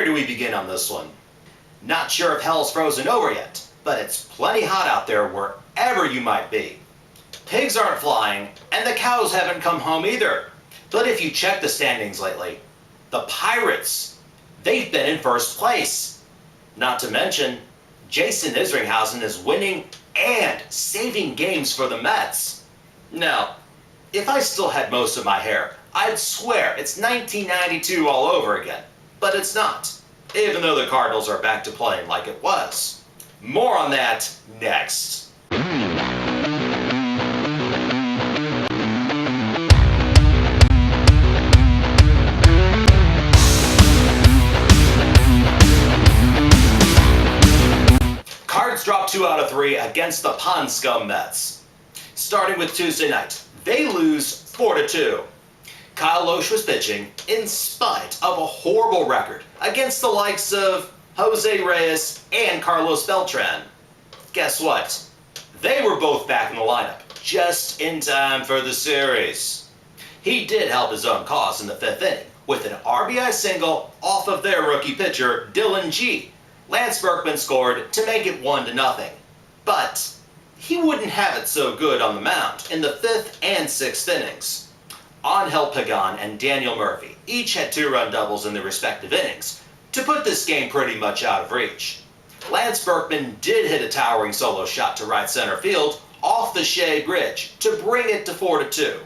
Where do we begin on this one? Not sure if hell's frozen over yet, but it's plenty hot out there wherever you might be. Pigs aren't flying, and the cows haven't come home either. But if you check the standings lately, the Pirates, they've been in first place. Not to mention, Jason Isringhausen is winning and saving games for the Mets. Now, if I still had most of my hair, I'd swear it's 1992 all over again. But it's not, even though the Cardinals are back to playing like it was. More on that next. Cards dropped 2 out of 3 against the Pond Scum Mets. Starting with Tuesday night, they lose 4-2. Kyle Loesch was pitching in spite of a horrible record against the likes of Jose Reyes and Carlos Beltran. Guess what? They were both back in the lineup, just in time for the series. He did help his own cause in the 5th inning with an RBI single off of their rookie pitcher, Dylan G. Lance Berkman scored to make it 1-0. But he wouldn't have it so good on the mound in the 5th and 6th innings. Angel Pagan and Daniel Murphy each had 2-run doubles in their respective innings to put this game pretty much out of reach. Lance Berkman did hit a towering solo shot to right center field off the Shea Bridge to bring it to 4-2.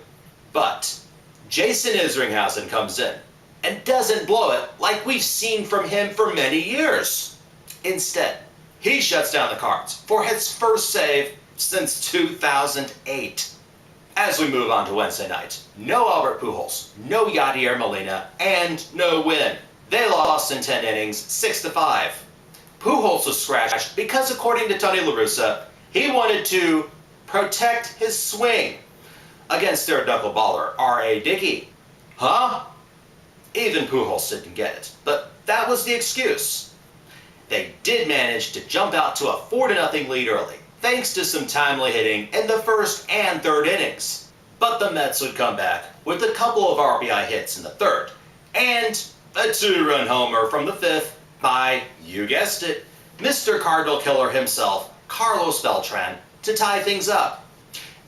But Jason Isringhausen comes in and doesn't blow it like we've seen from him for many years. Instead, he shuts down the Cards for his first save since 2008. As we move on to Wednesday night, no Albert Pujols, no Yadier Molina, and no win. They lost in 10 innings, 6-5. Pujols was scratched because, according to Tony La Russa, he wanted to protect his swing against their knuckleballer, R.A. Dickey. Huh? Even Pujols didn't get it, but that was the excuse. They did manage to jump out to a 4-0 lead early, thanks to some timely hitting in the 1st and 3rd innings. But the Mets would come back with a couple of RBI hits in the 3rd, and a 2-run homer from the 5th by, you guessed it, Mr. Cardinal Killer himself, Carlos Beltran, to tie things up.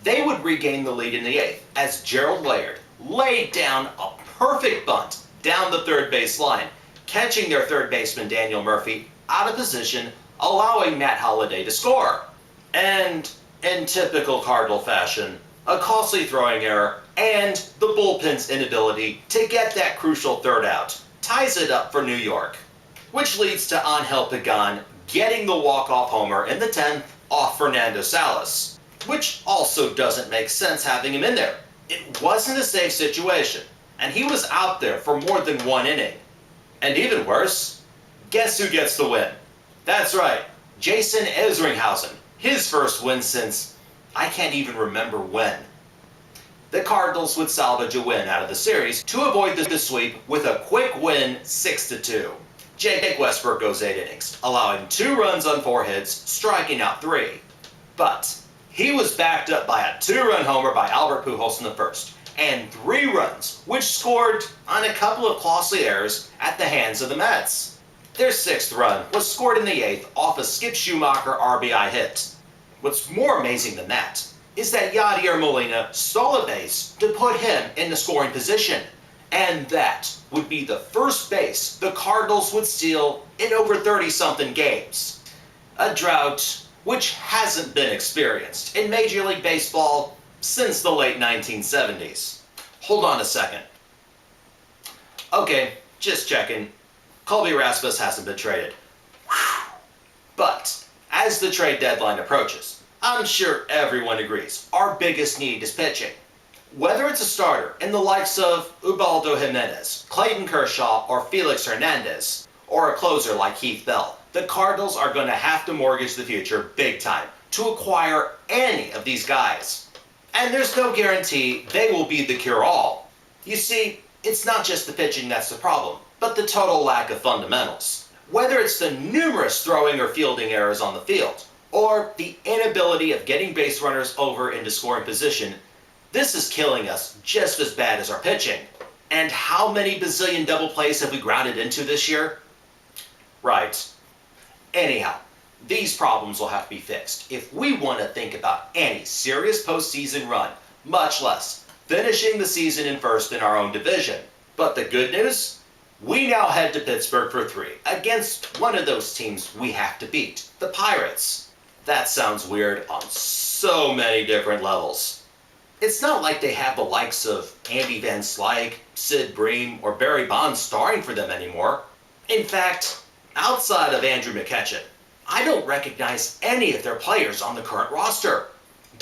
They would regain the lead in the 8th as Gerald Laird laid down a perfect bunt down the 3rd base line, catching their 3rd baseman Daniel Murphy out of position, allowing Matt Holliday to score. And, in typical Cardinal fashion, a costly throwing error and the bullpen's inability to get that crucial 3rd out ties it up for New York, which leads to Angel Pagan getting the walk-off homer in the 10th off Fernando Salas, which also doesn't make sense having him in there. It wasn't a safe situation, and he was out there for more than 1 inning. And even worse, guess who gets the win? That's right, Jason Isringhausen. His first win since, I can't even remember when. The Cardinals would salvage a win out of the series to avoid the sweep with a quick win 6-2. Jake Westbrook goes 8 innings, allowing 2 runs on 4 hits, striking out 3. But he was backed up by a 2-run homer by Albert Pujols in the 1st, and 3 runs, which scored on a couple of costly errors at the hands of the Mets. Their 6th run was scored in the 8th off a Skip Schumacher RBI hit. What's more amazing than that is that Yadier Molina stole a base to put him in the scoring position. And that would be the first base the Cardinals would steal in over 30-something games. A drought which hasn't been experienced in Major League Baseball since the late 1970s. Hold on a second. Okay, just checking. Colby Rasmus hasn't been traded. Whew. But as the trade deadline approaches, I'm sure everyone agrees our biggest need is pitching. Whether it's a starter in the likes of Ubaldo Jimenez, Clayton Kershaw, or Felix Hernandez, or a closer like Heath Bell, the Cardinals are going to have to mortgage the future big time to acquire any of these guys. And there's no guarantee they will be the cure-all. You see, it's not just the pitching that's the problem, but the total lack of fundamentals. Whether it's the numerous throwing or fielding errors on the field, or the inability of getting base runners over into scoring position, this is killing us just as bad as our pitching. And how many bazillion double plays have we grounded into this year? Right. Anyhow, these problems will have to be fixed if we want to think about any serious postseason run, much less finishing the season in first in our own division. But the good news? We now head to Pittsburgh for 3 against one of those teams we have to beat, the Pirates. That sounds weird on so many different levels. It's not like they have the likes of Andy Van Slyke, Sid Bream, or Barry Bonds starring for them anymore. In fact, outside of Andrew McCutchen, I don't recognize any of their players on the current roster.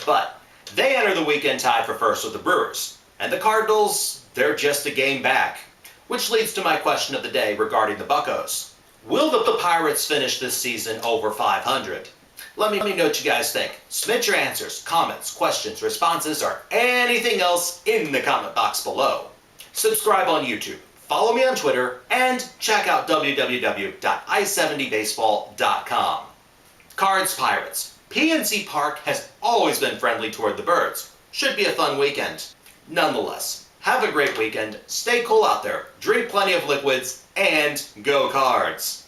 But they enter the weekend tied for first with the Brewers, and the Cardinals, they're just a game back. Which leads to my question of the day regarding the Buccos. Will the Pirates finish this season over 500? Let me know what you guys think. Submit your answers, comments, questions, responses, or anything else in the comment box below. Subscribe on YouTube, follow me on Twitter, and check out www.i70baseball.com. Cards Pirates. PNC Park has always been friendly toward the Birds. Should be a fun weekend. Nonetheless, have a great weekend, stay cool out there, drink plenty of liquids, and go Cards!